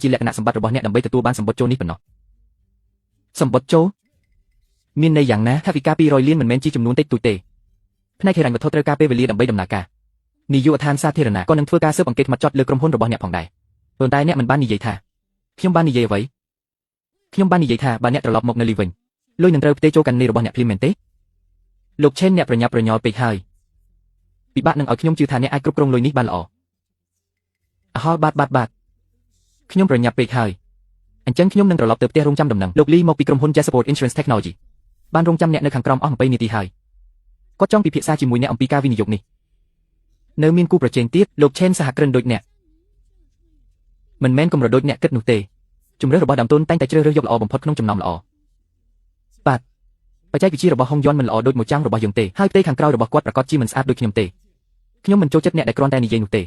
ជាលក្ខណៈសម្បត្តិរបស់អ្នកដើម្បីទទួលបានសម្បត្តិចូលនេះប៉ុណ្ណោះសម្បត្តិចូលមានន័យយ៉ាងណាថាវិការ200លានមិនមែនជាចំនួនតិចតួចទេផ្នែកហិរញ្ញវត្ថុត្រូវការពេលវេលាដើម្បីដំណើរការនាយកដ្ឋានសាធារណៈក៏នឹងធ្វើការស៊ើបអង្កេតហ្មត់ចត់លើក្រុមហ៊ុនរបស់អ្នកផងដែរប៉ុន្តែអ្នកមិនបាននិយាយថាខ្ញុំបាននិយាយអ្វីខ្ញុំបាននិយាយថាបើអ្នកត្រឡប់មកនៅលីវិញលុយនឹងត្រូវផ្ទេរចូលកាន់នីរបស់អ្នកភ្លាមមែនទេលោកឆេនអ្នកប្រញាប់ប្រញាល់ពេកហើយពិបាកនឹងឲ្យខ្ញុំជឿថាអ្នកអាចគ្រប់គ្រងលុយនេះបានល្អអហល់បាទខ្ញុំប្រញាប់ពេកហើយអញ្ចឹងខ្ញុំនឹងត្រឡប់ទៅផ្ទះរងចាំដំណឹងលោកលីមកពីក្រុមហ៊ុន Jasper Insurance Technology បានរងចាំអ្នកនៅខាងក្រោមអស់20នាទីហើយគាត់ចង់ពិភាក្សាជាមួយអ្នកអំពីការវិនិយោគនេះនៅមានគូប្រជែងទៀតលោកឆេនសហគ្រិនដូចអ្នកមិនមែនកម្រិតដូចអ្នកគិតនោះទេជំរឿនរបស់ដើមទុនតែងតែជ្រើសរើសយកល្អបំផុតក្នុងចំណោមល្អបាទបច្ចេកវិទ្យារបស់ហុងយន់មិនល្អដូចមួយចាំងរបស់យើងទេហើយផ្ទៃខាងក្រោយរបស់គាត់ប្រកាសជាមិនស្អាតដូចខ្ញុំទេខ្ញុំមិនចូលចិត្តអ្នកដែលគ្រាន់តែនិយាយនោះទេ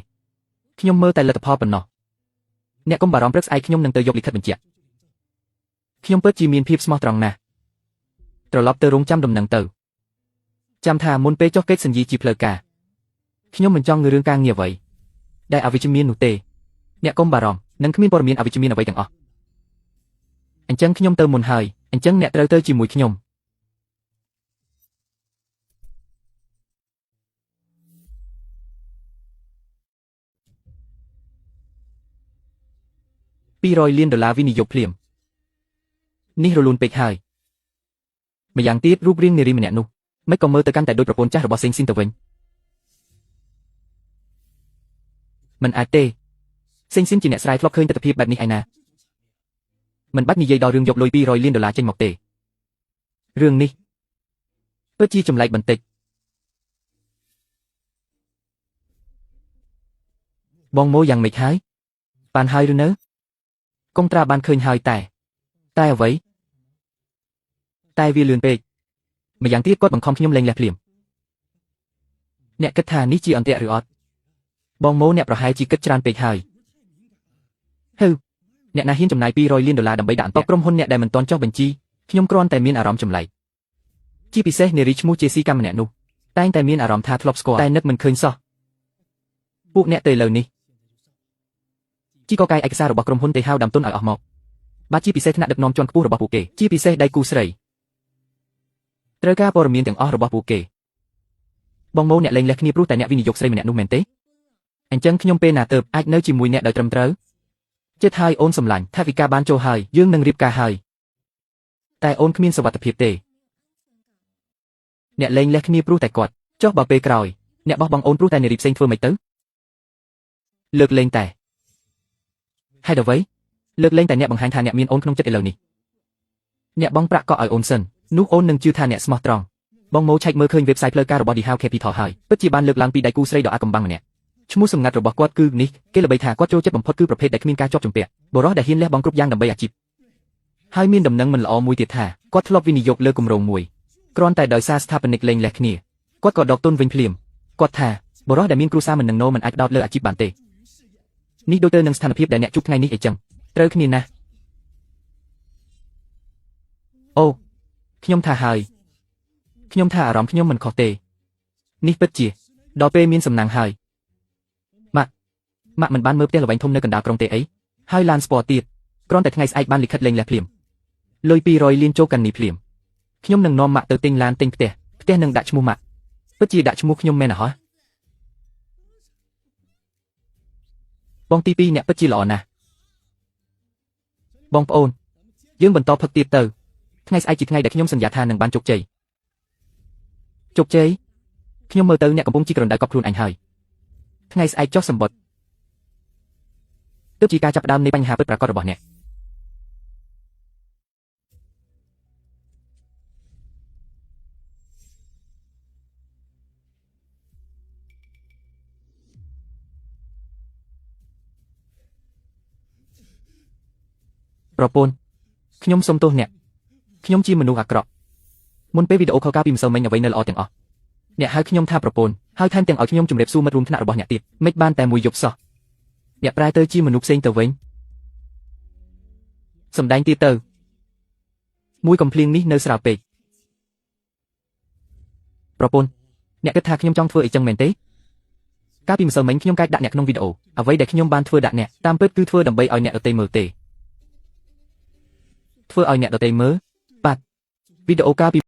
ខ្ញុំមើលតែលទ្ធផលប៉ុណ្ណោះអ្នកកុំបារម្ភព្រឹកស្អែកខ្ញុំនឹងទៅយកលិខិតបញ្ជាក់ខ្ញុំពិតជាមានភាពស្មោះត្រង់ណាស់ត្រឡប់ទៅរងចាំដំណឹងទៅចាំថាមុនពេលចុះកិច្ចសន្យាជាផ្លូវការខ្ញុំមិនចង់រឿងការងារអ្វីដែលអវិជ្ជមាននោះទេអ្នកកុំបារម្ភនឹងគ្មានព័ត៌មានអវិជ្ជមានអ្វីទាំងអស់អញ្ចឹងខ្ញុំទៅមុនហើយអញ្ចឹងអ្នកត្រូវទៅជាមួយខ្ញុំ$200 លានវិនិយោគភ្លាមនេះរលូនពេកហើយម្យ៉ាងទៀតរូបរាងនារីម្នាក់នោះមិនក៏មើលទៅកាន់តែដូចប្រពន្ធចាស់របស់សេងស៊ីនទៅវិញមិនអាចទេសេងស៊ីនជាអ្នកស្រាយធ្លាប់ឃើញទស្សនវិជ្ជាបែបនេះឯណាមិនបាច់និយាយដល់រឿងយកលុយ$200 លានចេញមកទេរឿងនេះពិតជាចម្លែកបន្តិចបងម៉ូយ៉ាងម៉េចហើយបានហើយឬនៅកុងត្រាបានឃើញហើយតែអ្វីតែវាលឿនពេកម្យ៉ាងទៀតគាត់បង្ខំខ្ញុំលែងលះភ្លាមអ្នកគិតថានេះជាអន្ទាក់ឬអត់បងម៉ូអ្នកប្រហែលជាគិតច្រើនពេកហើយអ្នកណាហ៊ានចំណាយ$200 លានដើម្បីដាក់អន្តរក្រុមហ៊ុនអ្នកដែលមិនទាន់ចុះបញ្ជីខ្ញុំគ្រាន់តែមានអារម្មណ៍ចម្លែកជាពិសេសនារីឈ្មោះជាស៊ីកាម្នាក់នោះតែងតែមានអារម្មណ៍ថាធ្លាប់ស្គាល់តែនឹកមិនឃើញសោះពួកអ្នកទៅឥឡូវនេះជីកកាយឯកសាររបស់ក្រុមហ៊ុនទេហៅដើមទុនឲ្យអស់មកបាទជាពិសេសថ្នាក់ដឹកនាំជាន់ខ្ពស់របស់ពួកគេជាពិសេសដៃគូស្រីត្រូវការព័ត៌មានទាំងអស់របស់ពួកគេបងម៉ូអ្នកលែងលះគ្នាព្រោះតែអ្នកវិនិយោគស្រីម្នាក់នោះមែនទេអញ្ចឹងខ្ញុំពេលណាទៅអាចនៅជាមួយអ្នកដោយត្រឹមត្រូវចិត្តហើយអូនសម្លាញ់ថាវិការបានចូលហើយយើងនឹងរៀបការហើយតែអូនគ្មានសុវត្ថិភាពទេអ្នកលែងលះគ្នាព្រោះតែគាត់ចុះបើពេលក្រោយអ្នកបោះបង់អូនព្រោះតែនារីផ្សេងធ្វើមិនទៅលើកលែងតែហេតុអ្វីលើកលែងតែអ្នកបង្ហាញថាអ្នកមានអូនក្នុងចិត្តឥឡូវនេះអ្នកបង់ប្រាក់ក៏ឲ្យអូនសិននោះអូននឹងជឿថាអ្នកស្មោះត្រង់បងម៉ូឆែកមើលឃើញ website ផ្លូវការរបស់ The How Capital ហើយពិតជាបានលើកឡើងពីដៃគូស្រីដ៏អាថ៌កំបាំងម្នាក់ឈ្មោះសម្ងាត់របស់គាត់គឺនេះគេល្បីថាគាត់ចូលចិត្តបំផុតគឺប្រភេទដែលគ្មានការជាប់ជំពាក់បរិសុទ្ធដែលហ៊ានលះបង់គ្រប់យ៉ាងដើម្បីអាជីពហើយមានដំណឹងមិនល្អមួយទៀតថាគាត់ធ្លាប់វិនិយោគលើគម្រោងមួយគ្រាន់តែដោយសារស្ថាបនិកលែងលះគ្នាគាត់ក៏ដកទុនវិញភ្លាមគាត់ថាបរិសុទ្ធដែលមានគ្រួសារមិននឹងណូមិនអាចដោតលើអាជីពបានទេនេះដូចទៅនឹងស្ថានភាពដែលអ្នកជួបថ្ងៃនេះអីចឹងត្រូវគ្នាណាស់អូខ្ញុំថាហើយខ្ញុំថាអារម្មណ៍ខ្ញុំមិនខុសទេនេះពិតជាដល់ពេលមានសំណាងហើយម៉ាក់មិនបានមើលផ្ទះល្វែងធំនៅកណ្ដាលក្រុងទេអីហើយឡានស្ពតទៀតគ្រាន់តែថ្ងៃស្អែកបានលិខិតលែងលះភ្លាមលុយ$200 លានចូលកាន់នេះភ្លាមខ្ញុំនឹងនាំម៉ាក់ទៅទិញឡានទិញផ្ទះនឹងដាក់ឈ្មោះម៉ាក់ពិតជាដាក់ឈ្មោះខ្ញុំមែនហ៎បងទី2អ្នកពិតជាល្អណាស់បងប្អូនយើងបន្តផឹកទៀតទៅថ្ងៃស្អែកជាថ្ងៃដែលខ្ញុំសន្យាថានឹងបានជោគជ័យខ្ញុំមើលទៅអ្នកកំពុងជីករណ្ដៅកប់ខ្លួនអញហើយថ្ងៃស្អែកចុះសម្បត្តិទើបជាការចាប់ផ្ដើមនៃបញ្ហាពិតប្រាកដរបស់អ្នកប្រពន្ធខ្ញុំសុំទោសអ្នកខ្ញុំជាមនុស្សអាក្រក់មុនពេលវីដេអូខលការពីម្សិលមិញអ្វីនៅល្អទាំងអស់អ្នកហៅខ្ញុំថាប្រពន្ធហើយថែមទាំងឲ្យខ្ញុំជម្រាបសួរមិត្តរួមថ្នាក់របស់អ្នកទៀតមិនបានតែមួយយប់សោះអ្នកប្រែទៅជាមនុស្សផ្សេងទៅវិញសម្ដែងទៀតទៅមួយកំភ្លៀងនេះនៅស្រាលពេកប្រពន្ធអ្នកគិតថាខ្ញុំចង់ធ្វើអីចឹងមែនទេ កាលពីម្សិលមិញខ្ញុំកាចដាក់អ្នកក្នុងវីដេអូអ្វីដែលខ្ញុំបានធ្វើដាក់អ្នកតាមពិតគឺធ្វើដើម្បីឲ្យអ្នកដទៃមើលទេធ្វើឲ្យអ្នកដទៃមើលបាទវីដេអូកាលពី